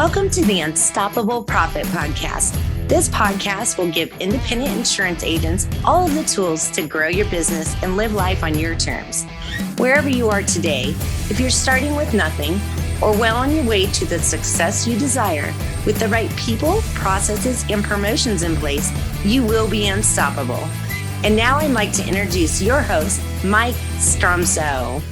Welcome to the Unstoppable Profit Podcast. This podcast will give independent insurance agents all of the tools to grow your business and live life on your terms. Wherever you are today, if you're starting with nothing or well on your way to the success you desire, with the right people, processes, and promotions in place, you will be unstoppable. And now I'd like to introduce your host, Mike Stromsoe.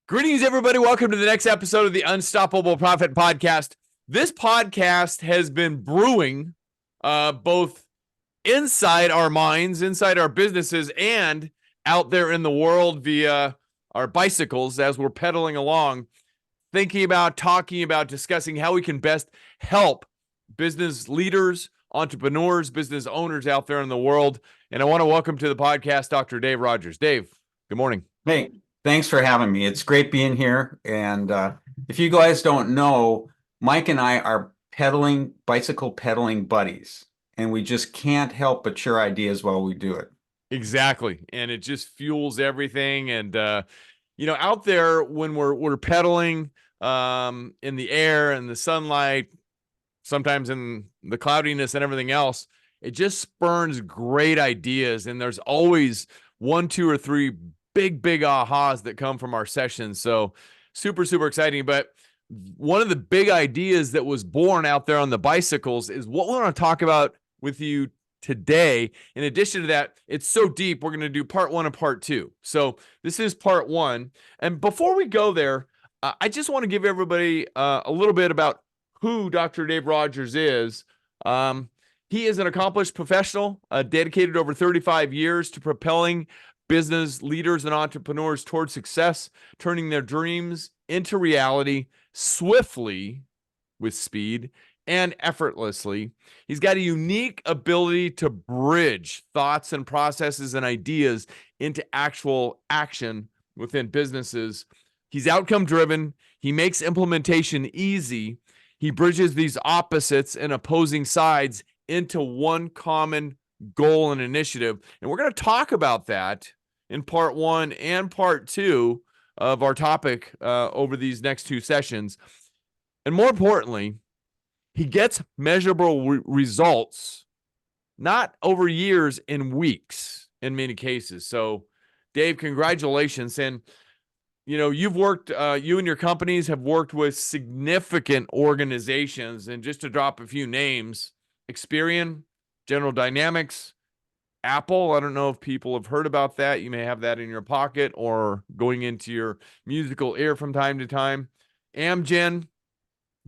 Greetings, everybody. Welcome to the next episode of the Unstoppable Profit Podcast. This podcast has been brewing both inside our minds, inside our businesses, and out there in the world via our bicycles as we're pedaling along, thinking about, talking about, discussing how we can best help business leaders, entrepreneurs, business owners out there in the world. And I want to welcome to the podcast Dr. Dave Rodgers. Dave, good morning. Hey. Thanks for having me. It's great being here. And if you guys don't know, Mike and I are bicycle pedaling buddies, and we just can't help but share ideas while we do it. Exactly. And it just fuels everything. And, out there when we're pedaling in the air and the sunlight, sometimes in the cloudiness and everything else, it just spurns great ideas. And there's always one, two, or three big ahas that come from our sessions. So super exciting. But one of the big ideas that was born out there on the bicycles is what we want to talk about with you today. In addition to that, it's so deep, we're going to do part one and part two. So this is part one. And before we go there, I just want to give everybody a little bit about who Dr. Dave Rodgers is. He is an accomplished professional, dedicated over 35 years to propelling business leaders and entrepreneurs toward success, turning their dreams into reality swiftly, with speed, and effortlessly. He's got a unique ability to bridge thoughts and processes and ideas into actual action within businesses. He's outcome driven. He makes implementation easy. He bridges these opposites and opposing sides into one common goal and initiative. And we're going to talk about that in part one and part two of our topic over these next two sessions. And more importantly, he gets measurable results, not over years, in weeks in many cases. So Dave, congratulations. And you've worked, you and your companies have worked with significant organizations. And just to drop a few names: Experian, General Dynamics, Apple. I don't know if people have heard about that. You may have that in your pocket or going into your musical ear from time to time. Amgen,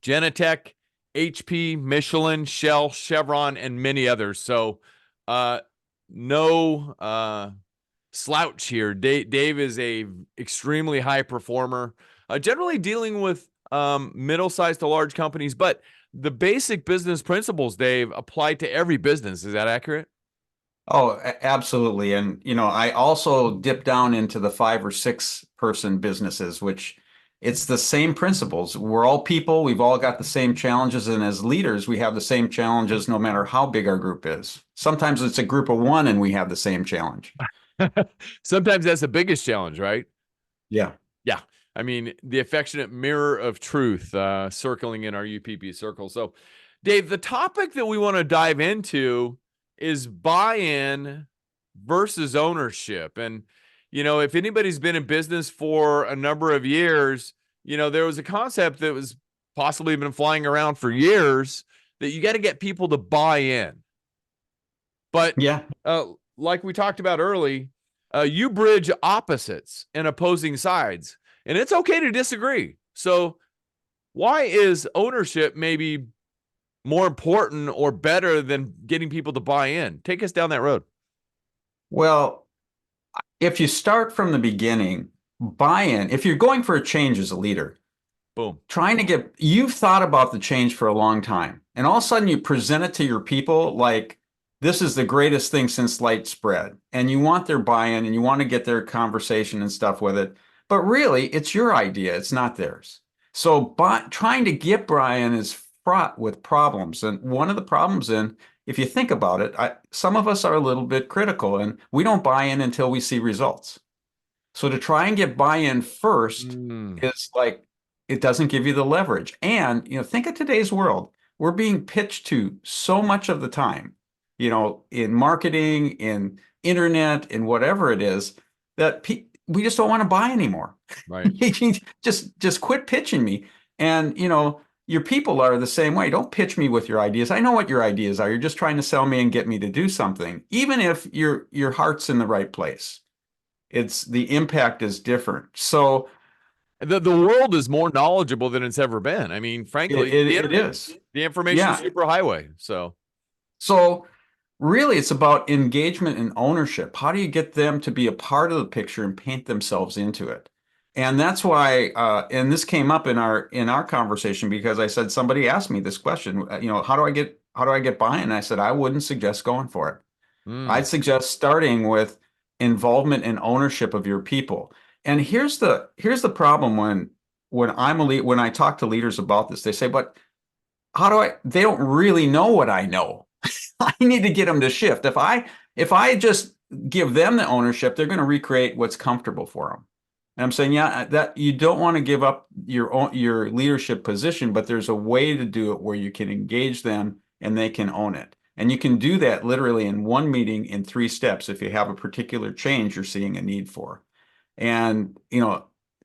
Genentech, HP, Michelin, Shell, Chevron, and many others. So no slouch here. Dave is a extremely high performer, generally dealing with middle-sized to large companies. But the basic business principles, Dave, apply to every business. Is that accurate? Oh, absolutely. And, I also dip down into the 5 or 6 person businesses, which it's the same principles. We're all people. We've all got the same challenges. And as leaders, we have the same challenges no matter how big our group is. Sometimes it's a group of 1 and we have the same challenge. Sometimes that's the biggest challenge, right? Yeah. Yeah. I mean, the affectionate mirror of truth circling in our UPP circle. So, Dave, the topic that we want to dive into is buy-in versus ownership. And, if anybody's been in business for a number of years, there was a concept that was possibly been flying around for years that you got to get people to buy in. But yeah, like we talked about early, you bridge opposites and opposing sides, and it's okay to disagree. So why is ownership maybe more important or better than getting people to buy in? Take us down that road. Well, if you start from the beginning, buy-in, if you're going for a change as a leader, boom, you've thought about the change for a long time, and all of a sudden you present it to your people like this is the greatest thing since light spread, and you want their buy-in and you want to get their conversation and stuff with it. But really, it's your idea. It's not theirs. So trying to get buy-in is fraught with problems. And one of the problems, if you think about it, some of us are a little bit critical and we don't buy in until we see results. So to try and get buy-in first is like it doesn't give you the leverage. And, think of today's world. We're being pitched to so much of the time, in marketing, in internet, in whatever it is, that we just don't want to buy anymore. Right. Just quit pitching me. And, your people are the same way. Don't pitch me with your ideas. I know what your ideas are. You're just trying to sell me and get me to do something, even if your heart's in the right place. The impact is different. So the world is more knowledgeable than it's ever been. I mean, frankly, it is. The information superhighway. So really, it's about engagement and ownership. How do you get them to be a part of the picture and paint themselves into it? And that's why, and this came up in our conversation, because I said, somebody asked me this question, how do I get buy-in? And I said, I wouldn't suggest going for it. I'd suggest starting with involvement and ownership of your people. And here's the problem when I talk to leaders about this, they say, but they don't really know what I know. I need to get them to shift. If I just give them the ownership, they're going to recreate what's comfortable for them. And I'm saying, that you don't want to give up your leadership position, but there's a way to do it where you can engage them and they can own it. And you can do that literally in one meeting in 3 steps if you have a particular change you're seeing a need for. And,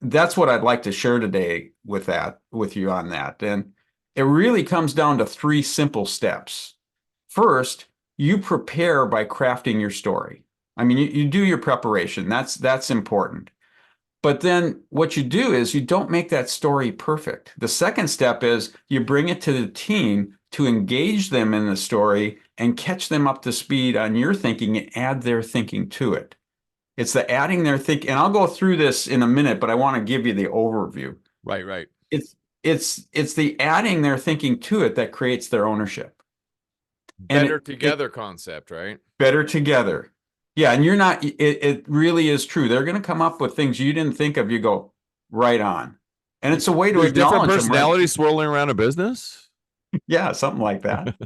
that's what I'd like to share today with you on that. And it really comes down to 3 simple steps. First, you prepare by crafting your story. I mean, you do your preparation. That's important. But then what you do is you don't make that story perfect. The second step is you bring it to the team to engage them in the story and catch them up to speed on your thinking and add their thinking to it. It's the adding their thinking. And I'll go through this in a minute, but I want to give you the overview. Right. It's the adding their thinking to it that creates their ownership. Better together concept, right? Better together. Yeah, and it really is true. They're going to come up with things you didn't think of. You go, right on. And it's a way to acknowledge different personalities swirling around a business. Yeah, something like that.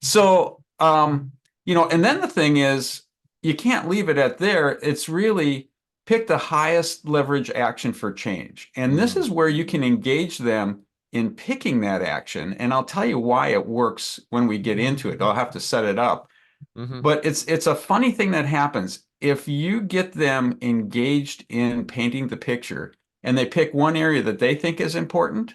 So, and then the thing is, you can't leave it at there. It's really pick the highest leverage action for change. And this is where you can engage them in picking that action. And I'll tell you why it works when we get into it. I'll have to set it up. But it's a funny thing that happens. If you get them engaged in painting the picture and they pick one area that they think is important,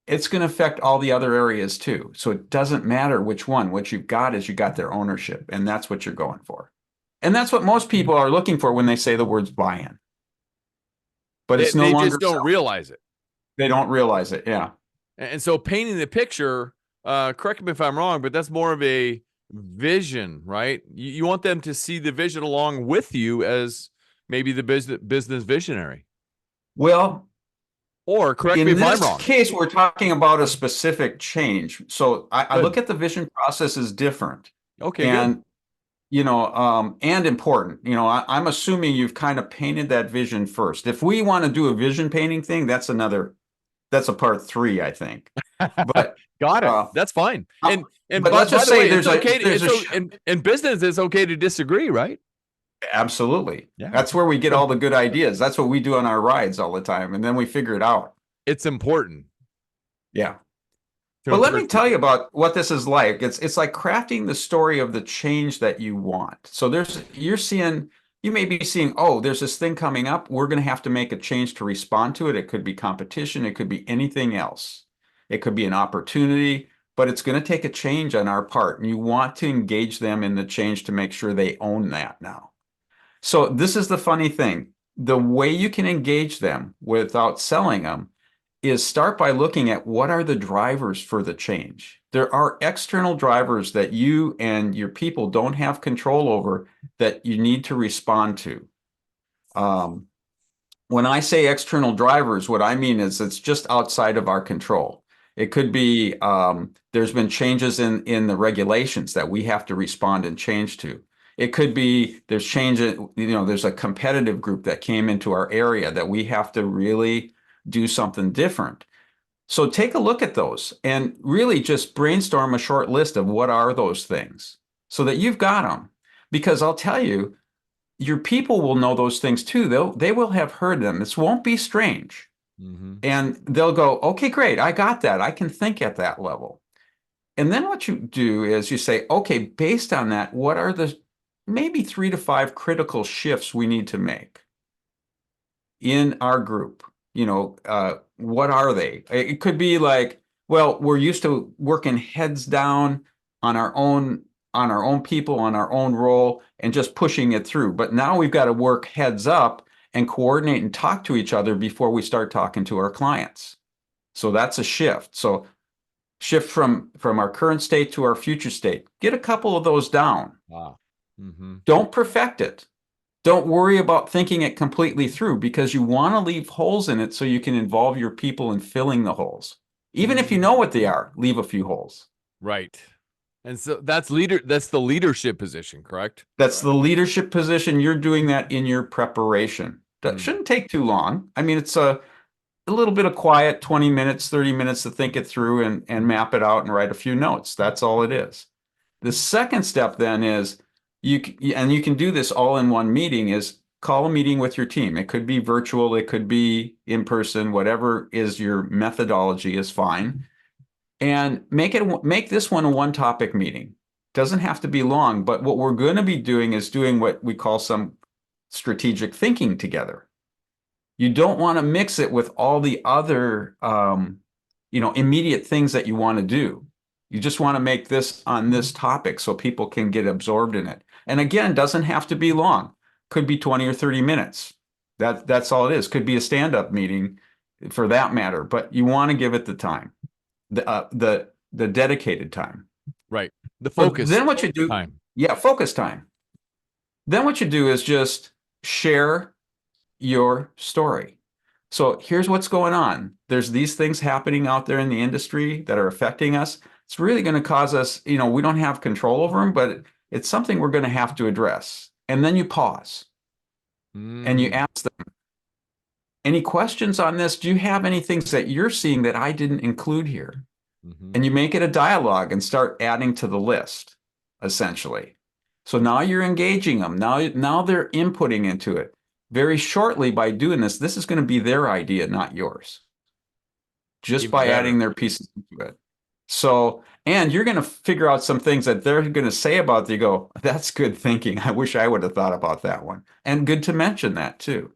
it's going to affect all the other areas too. So it doesn't matter which one. What you've got is you got their ownership, and that's what you're going for. And that's what most people are looking for when they say the words buy-in. But it's no longer. They just don't realize it. They don't realize it, yeah. And so painting the picture, correct me if I'm wrong, but that's more of a vision, right? You want them to see the vision along with you as maybe the business visionary. Well, or correct me if I'm wrong. In this case, we're talking about a specific change. So I look at the vision process as different. Okay, and good. And important. I'm assuming you've kind of painted that vision first. If we want to do a vision painting thing, that's a part 3, I think. But got it. That's fine. And but let's just say there's in business, it's okay to disagree, right? Absolutely. Yeah. That's where we get all the good ideas. That's what we do on our rides all the time, and then we figure it out. It's important. Yeah. But let me tell you about what this is like. It's like crafting the story of the change that you want. So you may be seeing, there's this thing coming up. We're going to have to make a change to respond to it. It could be competition. It could be anything else. It could be an opportunity, but it's going to take a change on our part. And you want to engage them in the change to make sure they own that now. So this is the funny thing. The way you can engage them without selling them is start by looking at what are the drivers for the change. There are external drivers that you and your people don't have control over that you need to respond to. When I say external drivers, what I mean is it's just outside of our control. It could be there's been changes in the regulations that we have to respond and change to. It could be there's there's a competitive group that came into our area that we have to really do something different. So take a look at those and really just brainstorm a short list of what are those things so that you've got them. Because I'll tell you, your people will know those things too. They will have heard them. This won't be strange. And they'll go, okay, great. I got that. I can think at that level. And then what you do is you say, okay, based on that, what are the maybe 3 to 5 critical shifts we need to make in our group? What are they? It could be like, well, we're used to working heads down on our own people, on our own role, and just pushing it through. But now we've got to work heads up and coordinate and talk to each other before we start talking to our clients. So that's a shift. So shift from our current state to our future state. Get a couple of those down. Wow. Don't perfect it. Don't worry about thinking it completely through, because you want to leave holes in it so you can involve your people in filling the holes. Even if you know what they are, leave a few holes. Right. And so that's the leadership position, correct? That's the leadership position. You're doing that in your preparation. That shouldn't take too long. I mean, it's a little bit of quiet, 20 minutes, 30 minutes to think it through and map it out and write a few notes. That's all it is. The second step then is you can do this all in one meeting, is call a meeting with your team. It could be virtual, it could be in person, whatever is your methodology is fine. And make this one a one topic meeting. Doesn't have to be long, but what we're going to be doing is doing what we call some strategic thinking together. You don't want to mix it with all the other immediate things that you want to do. You just want to make this on this topic so people can get absorbed in it. And again, doesn't have to be long. Could be 20 or 30 minutes. That's all it is. Could be a stand-up meeting for that matter, but you want to give it the time, the dedicated time. Right. The focus. Then what you do, time. Yeah, focus time. Then what you do is just share your story. So here's what's going on. There's these things happening out there in the industry that are affecting us. It's really going to cause us, we don't have control over them, but it's something we're going to have to address. And then you pause and you ask them, any questions on this? Do you have any things that you're seeing that I didn't include here? And you make it a dialogue and start adding to the list, essentially. So now you're engaging them. Now they're inputting into it. Very shortly, by doing this is going to be their idea, not yours. Just Even by better. adding their pieces into it. So, and you're going to figure out some things that they're going to say about it. You go, that's good thinking. I wish I would have thought about that one. And good to mention that too.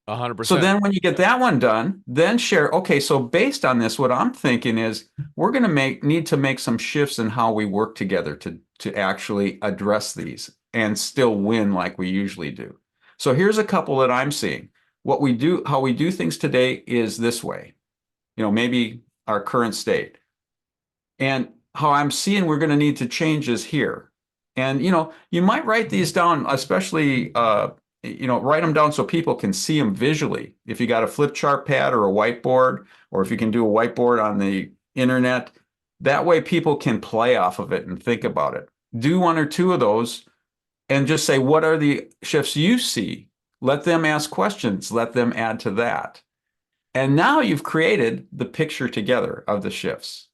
100%. So then when you get that one done, then share, okay, so based on this, what I'm thinking is we're going to need to make some shifts in how we work together to actually address these and still win like we usually do. So here's a couple that I'm seeing. How we do things today is this way, maybe our current state. And how I'm seeing we're going to need to change is here. And, you might write these down, especially, write them down so people can see them visually. If you got a flip chart pad or a whiteboard, or if you can do a whiteboard on the internet, that way people can play off of it and think about it. Do 1 or 2 of those and just say, what are the shifts you see? Let them ask questions. Let them add to that. And now you've created the picture together of the shifts.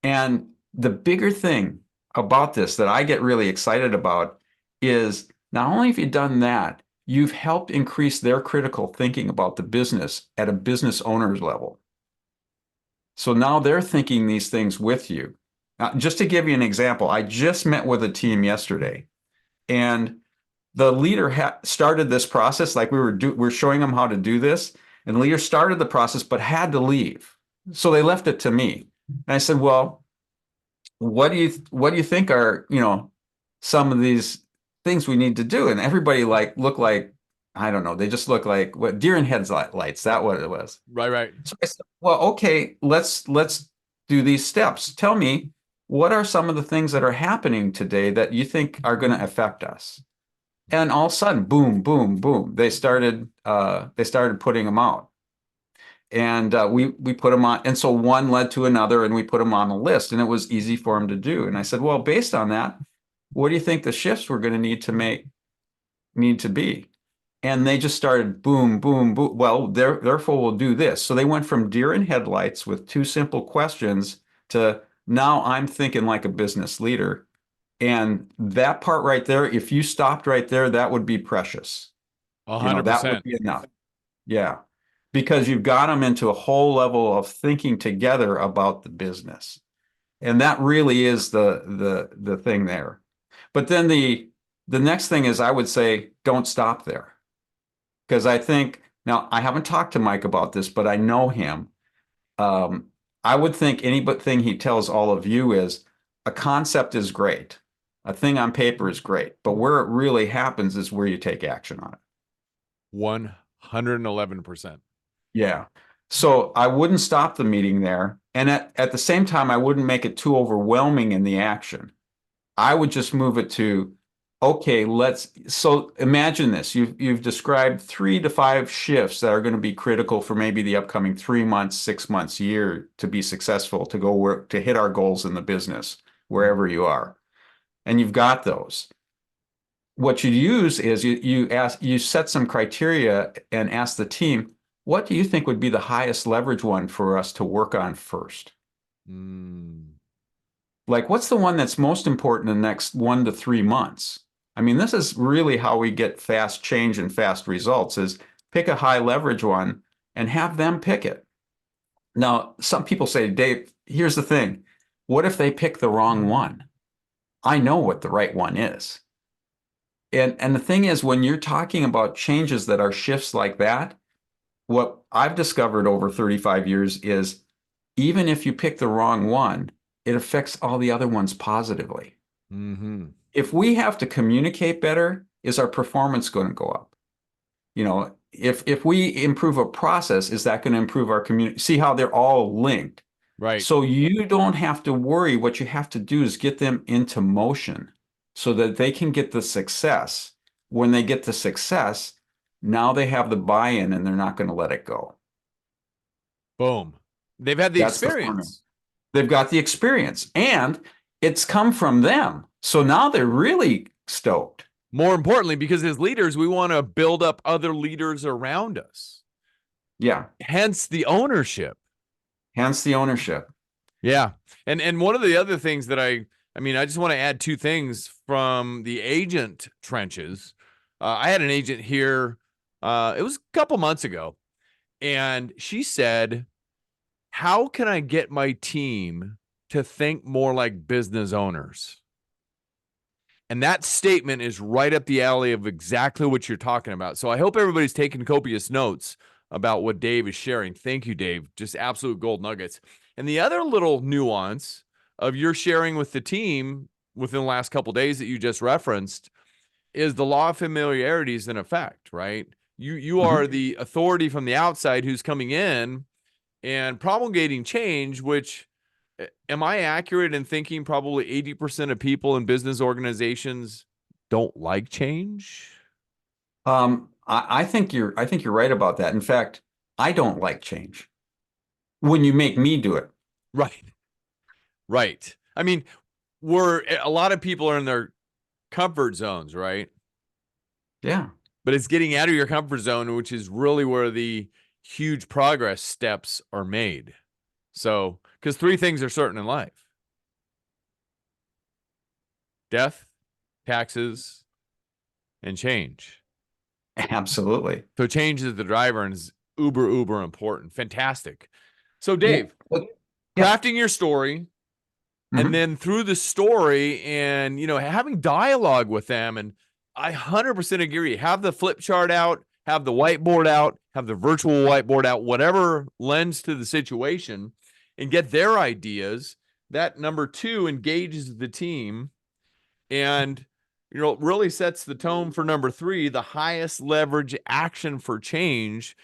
And the bigger thing about this that I get really excited about is not only have you done that, you've helped increase their critical thinking about the business at a business owner's level. So now they're thinking these things with you. Now, just to give you an example, I just met with a team yesterday, and the leader started this process. Like we're showing them how to do this, and the leader started the process but had to leave. So they left it to me. And I said, well, what do you think are, some of these things we need to do? And everybody look like, I don't know, they just look like what, deer in headlights. That what it was. Right. So I said, well, okay, let's do these steps. Tell me, what are some of the things that are happening today that you think are going to affect us? And all of a sudden, boom, boom, boom, they started putting them out. And we put them on. And so one led to another, and we put them on a list, and it was easy for them to do. And I said, well, based on that, what do you think the shifts we're going to need to be? And they just started boom, boom, boom. Well, therefore we'll do this. So they went from deer in headlights with 2 simple questions to now I'm thinking like a business leader. And that part right there, if you stopped right there, that would be precious. 100%. That would be enough. Yeah. because you've got them into a whole level of thinking together about the business. And that really is the thing there. But then the next thing is, I would say, don't stop there. Because I think, now I haven't talked to Mike about this, but I know him. I would think anything he tells all of you is, a concept is great. A thing on paper is great, but where it really happens is where you take action on it. 111%. Yeah. So I wouldn't stop the meeting there. And at the same time, I wouldn't make it too overwhelming in the action. I would just move it to, okay, so imagine this. You've described 3 to 5 shifts that are going to be critical for maybe the upcoming 3 months, 6 months, year to be successful, to go work, to hit our goals in the business, wherever you are. And you've got those. What you use is you set some criteria and ask the team, what do you think would be the highest leverage one for us to work on first? Like, what's the one that's most important in the next 1 to 3 months? I mean, this is really how we get fast change and fast results, is pick a high leverage one and have them pick it. Now, some people say, Dave, here's the thing. What if they pick the wrong one? I know what the right one is. And the thing is, when you're talking about changes that are shifts like that, what I've discovered over 35 years is, even if you pick the wrong one, it affects all the other ones positively. If we have to communicate better, is our performance going to go up? You know, if we improve a process, is that going to improve our community? See how they're all linked. Right. So you don't have to worry. What you have to do is get them into motion so that they can get the success. When they get the success, now they have the buy-in and they're not going to let it go. Boom. They've had the experience. They've got the experience, and it's come from them. So now they're really stoked. More importantly, because as leaders, we want to build up other leaders around us. Yeah. Hence the ownership. Yeah. And one of the other things that I just want to add 2 things from the agent trenches. I had an agent here, it was a couple months ago, and she said, how can I get my team to think more like business owners? And that statement is right up the alley of exactly what you're talking about. So I hope everybody's taking copious notes about what Dave is sharing. Thank you, Dave. Just absolute gold nuggets. And the other little nuance of your sharing with the team within the last couple of days that you just referenced is the law of familiarity is in effect, right? You are the authority from the outside who's coming in and promulgating change, which, am I accurate in thinking probably 80% of people in business organizations don't like change? I think you're right about that. In fact, I don't like change when you make me do it. Right. I mean, a lot of people are in their comfort zones, right? Yeah. But it's getting out of your comfort zone, which is really where the huge progress steps are made. So, because 3 things are certain in life: death, taxes, and change. Absolutely. So change is the driver and is uber important. Fantastic. So Dave, crafting your story, and then through the story and, having dialogue with them. And I 100% agree. Have the flip chart out, have the whiteboard out, have the virtual whiteboard out, whatever lends to the situation, and get their ideas. That number 2 engages the team and, really sets the tone for number 3, the highest leverage action for change.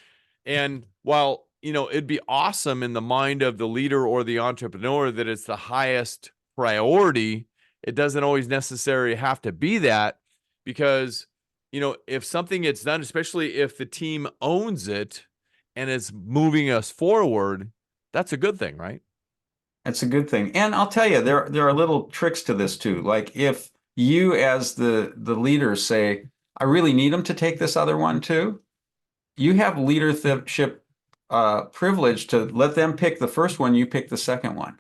And while, it'd be awesome in the mind of the leader or the entrepreneur that it's the highest priority, it doesn't always necessarily have to be that, because, if something gets done, especially if the team owns it and is moving us forward, that's a good thing, right? That's a good thing. And I'll tell you, there are little tricks to this too. Like, if you as the leader say, I really need them to take this other one too, you have leadership privilege to let them pick the first one, you pick the second one.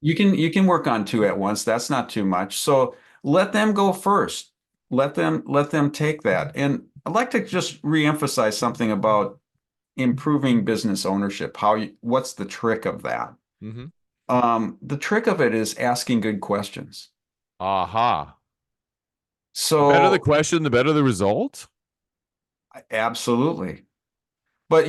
You can work on 2 at once. That's not too much. So let them go first. Let them take that. And I'd like to just reemphasize something about improving business ownership, what's the trick of that? Mm-hmm. The trick of it is asking good questions. Aha. The better the So question, the better the result. absolutely. But,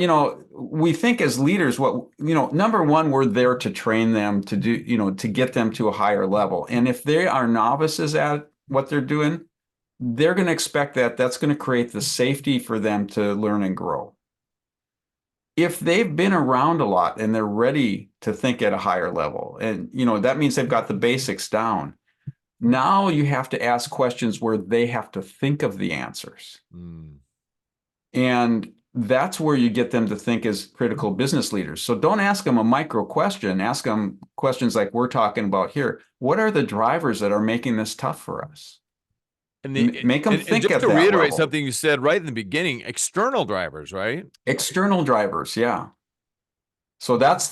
we think as leaders, number one, we're there to train them to do, to get them to a higher level. And if they are novices at what they're doing, they're going to expect that that's going to create the safety for them to learn and grow. If they've been around a lot and they're ready to think at a higher level, and, that means they've got the basics down. Now you have to ask questions where they have to think of the answers. Mm. And that's where you get them to think as critical business leaders. So don't ask them a micro question. Ask them questions like we're talking about here. What are the drivers that are making this tough for us? And Make them think just at to that reiterate level. something you said right in the beginning, external drivers, right? External drivers, yeah. So that's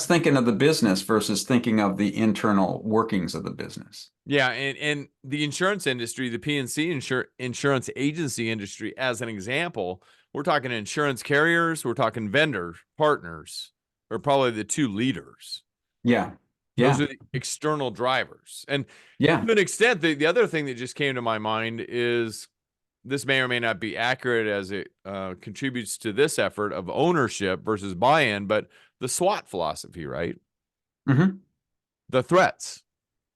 thinking of the business versus thinking of the internal workings of the business. Yeah, and the insurance industry, the P&C insurance agency industry, as an example, we're talking insurance carriers, we're talking vendor partners, are probably the two leaders. Yeah. Those Yeah. are the external drivers. And Yeah. to an extent, the other thing that just came to my mind is this may or may not be accurate as it contributes to this effort of ownership versus buy-in, but the SWOT philosophy, right? Mm-hmm. The threats.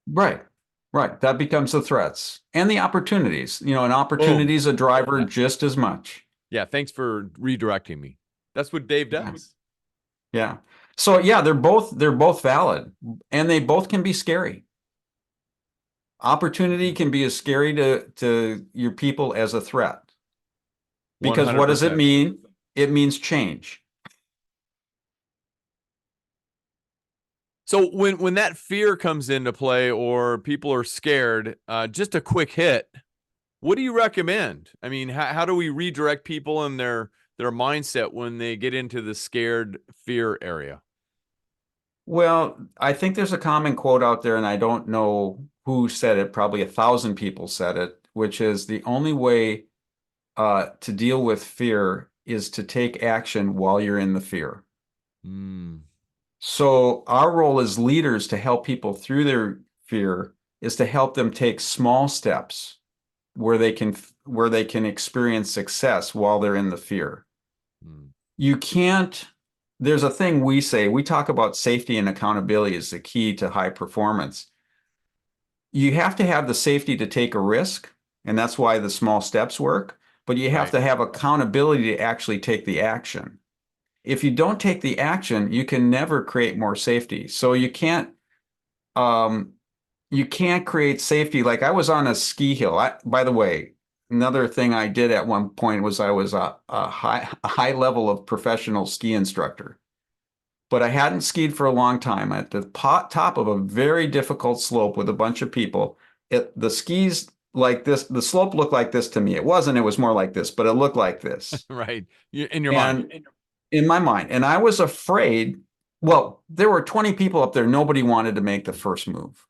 Right. Right. That becomes the threats and the opportunities. An Boom. opportunity is a driver just as much. Yeah, thanks for redirecting me. That's what Dave does. Yeah. So yeah, they're both valid, and they both can be scary. Opportunity can be as scary to your people as a threat. Because what does it 100%. mean? It means change. So when that fear comes into play or people are scared, just a quick hit, what do you recommend? I mean, how do we redirect people in their mindset when they get into the scared fear area? Well, I think there's a common quote out there, and I don't know who said it. Probably 1,000 people said it, which is the only way to deal with fear is to take action while you're in the fear. Mm. So our role as leaders to help people through their fear is to help them take small steps where they can experience success while they're in the fear. Mm. You can't, there's a thing we talk about safety and accountability as the key to high performance. You have to have the safety to take a risk, and that's why the small steps work, but you have Right. to have accountability to actually take the action. If you don't take the action, you can never create more safety. So you can't create safety. Like I was on a ski hill. By the way, another thing I did at one point was I was a high level of professional ski instructor, but I hadn't skied for a long time. At the top of a very difficult slope with a bunch of people, the skis like this, the slope looked like this to me. It wasn't, it was more like this, but it looked like this. Right. In your mind. And in my mind, and I was afraid. Well, there were 20 people up there. Nobody wanted to make the first move.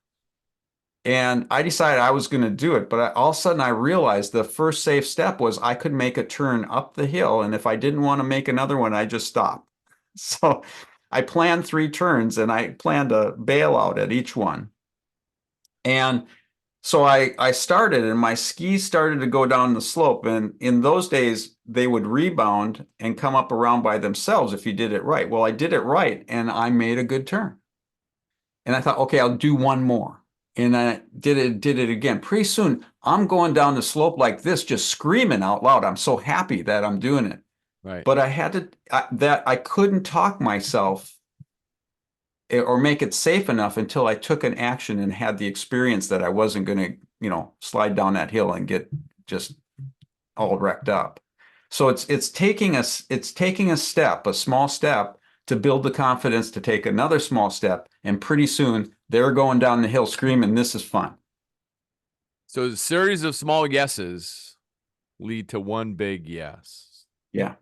And I decided I was going to do it. But all of a sudden, I realized the first safe step was I could make a turn up the hill. And if I didn't want to make another one, I just stopped. So I planned 3 turns and I planned to bail out at each one. And so I started, and my skis started to go down the slope. And in those days, they would rebound and come up around by themselves if you did it right. Well, I did it right, and I made a good turn. And I thought, okay, I'll do one more. And I did it again. Pretty soon, I'm going down the slope like this, just screaming out loud. I'm so happy that I'm doing it. Right. But I couldn't talk myself or make it safe enough until I took an action and had the experience that I wasn't going to, slide down that hill and get just all wrecked up. So it's taking a step, a small step, to build the confidence to take another small step, and pretty soon they're going down the hill screaming, "This is fun." So a series of small yeses lead to one big yes. Yeah.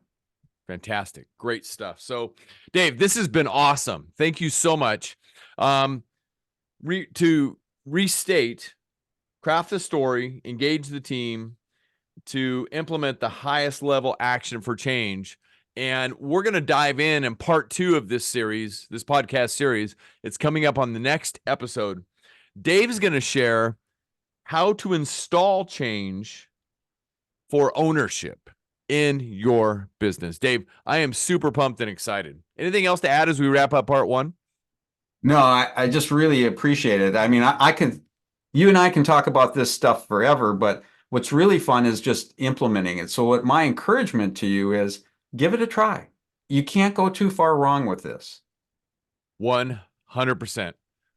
Fantastic. Great stuff. So, Dave, this has been awesome. Thank you so much. To restate, craft the story, engage the team to implement the highest level action for change. And we're going to dive in part 2 of this series, this podcast series. It's coming up on the next episode. Dave's going to share how to install change for ownership in your business. Dave, I am super pumped and excited. Anything else to add as we wrap up part 1? No, I just really appreciate it. I mean, you and I can talk about this stuff forever, but what's really fun is just implementing it. So what my encouragement to you is, give it a try. You can't go too far wrong with this. 100%.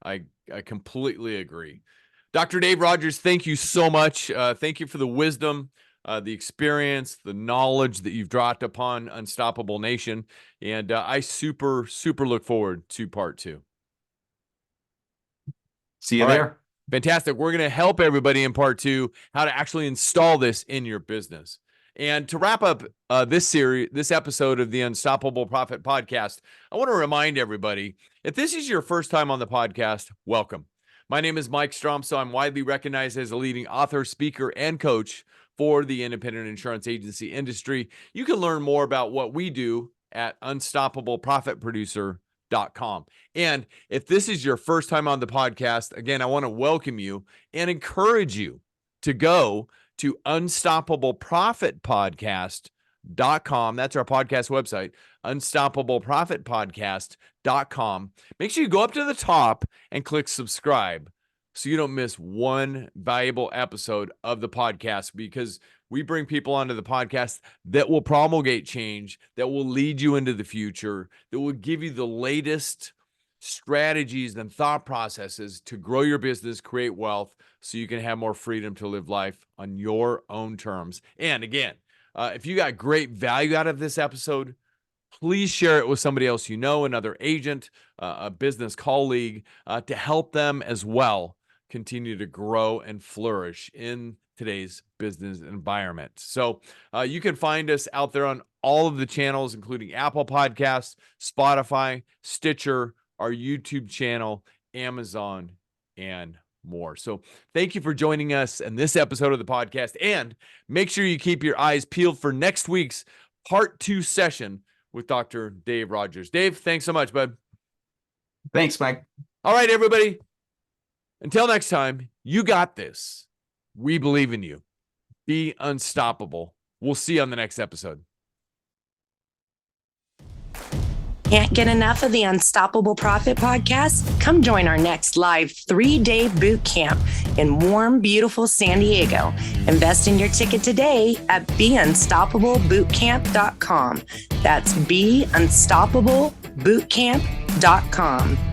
I completely agree. Dr. Dave Rodgers, thank you so much. Thank you for the wisdom, the experience, the knowledge that you've dropped upon Unstoppable Nation. And I super look forward to part 2. See you there. Fantastic. We're going to help everybody in part 2 how to actually install this in your business. And to wrap up this episode of the Unstoppable Profit Podcast, I want to remind everybody, if this is your first time on the podcast, welcome. My name is Mike Stromsoe. I'm widely recognized as a leading author, speaker, and coach for the independent insurance agency industry. You can learn more about what we do at unstoppableprofitproducer.com. And if this is your first time on the podcast, again, I want to welcome you and encourage you to go to unstoppableprofitpodcast.com. That's our podcast website, unstoppableprofitpodcast.com. Make sure you go up to the top and click subscribe so you don't miss one valuable episode of the podcast, because we bring people onto the podcast that will promulgate change, that will lead you into the future, that will give you the latest strategies and thought processes to grow your business, create wealth, so you can have more freedom to live life on your own terms. And again, if you got great value out of this episode, please share it with somebody else you know, another agent, a business colleague, to help them as well continue to grow and flourish in today's business environment. So you can find us out there on all of the channels, including Apple Podcasts, Spotify, Stitcher, our YouTube channel, Amazon, and more. So thank you for joining us in this episode of the podcast, and make sure you keep your eyes peeled for next week's part 2 session with Dr. Dave Rodgers. Dave, thanks so much, bud. Thanks, Mike. All right, everybody. Until next time, you got this. We believe in you. Be unstoppable. We'll see you on the next episode. Can't get enough of the Unstoppable Profit Podcast? Come join our next live 3-day boot camp in warm, beautiful San Diego. Invest in your ticket today at beunstoppablebootcamp.com. That's beunstoppablebootcamp.com.